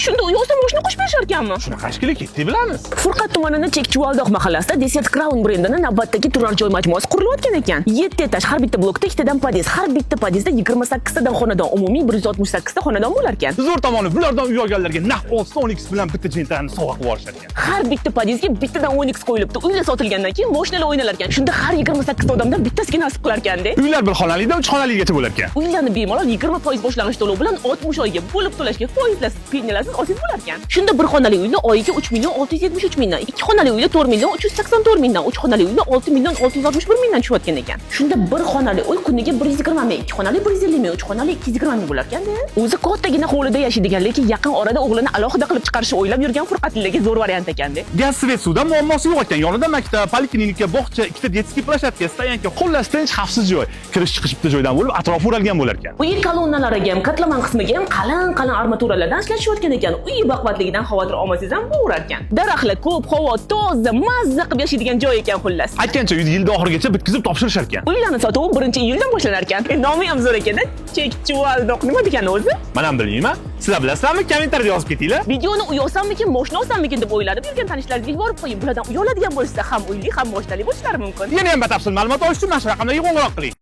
Shunda u yoqda mashina qo'shib berishar ekanmi? Shunaqa ishkilar ketdi bilamiz. Furqat tumanining Chekchivaldoq mahallasida Desert Crown brendining navbatdagi turar joy majmuasi qurilayotgan ekan. 7 etaj, har bitta blokda 2 tadan podez, har bitta podezda 28 tadan xonadon, umumiy 168 ta xonadon bo'lar ekan. Zo'r tomoni bulardan uy olganlarga naq 10x bilan bitta jentani sovg'a qilib yuborishar ekan. Har bitta podezga bittadan 10x qo'yilibdi. Uylar sotilgandan keyin mashinalar o'ynalar ekan. Shunda har 28 ta odamdan bittasiga nasib qilar ekanda. Uylar bir xonalidan 3 xonaligacha bo'lar ekan. Uylarni bemalol 20% boshlang'ich to'lov bilan 60 oyga bo'lib to'lashga foizlasiz, penyalarsiz olib bo'lar ekan. Shunda bir xonali uyni oyiga 3 million 673 mingdan, 2 xonali uyni 4 million 384 mingdan, 3 xonali uyni 6 million 661 mingdan tushayotgan ekan. Shunda bir xonali uy kuniga 120 ming, 2 xonali 150 ming, 3 xonali 220 ming bo'lar ekanda. O'zi kattagina hovlida yashaydigan, lekin yaqin orada o'g'lini alohida qilib chiqarishni o'ylab yurgan Furqatlilarga zo'r variant ekanda. Gaz, svet, suvdan muammosi yo'q ekan. Yonida maktab, poliklinika, bog'cha, ikkita detskiy plashatka, stoyanka, xullas tinch, xavfsiz joy. Kirish chiqish bitta joydan bo'lib, atrofi o'ralgan bo'lar ekan. Uy kolonnalariga ham, katlaman qismiga ham qalin armaturalardan ishlashayotgan ekan. Uy baquvvatligidan xavotir olmasangiz ham bo'lar ekan. Daraxtlar ko'p, havo toza, mazza qilib yashaydigan joy ekan xullas. Aytgancha yilda oxirigacha bitkizib topshirishar ekan. Uylarni sotuvi 1-iyuldan boshlanar ekan. Nomi ham zo'r ekan-da. Chekchivaldoq nima degani o'zi? Mana ham bilmayman. Sizlar bilasizmi? Kommentariyada yozib ketinglar. Videoni uy olsammikin, mashina olsammikin deb o'yladim. Yurgan tanishlaringizga yuborib qo'ying. Bulardan uy oladigan bo'lsa ham uyli, ham mashinali bo'lishlari mumkin. Yana ham batafsil ma'lumot olish uchun mana shu raqamlarga qo'ng'iroq qiling.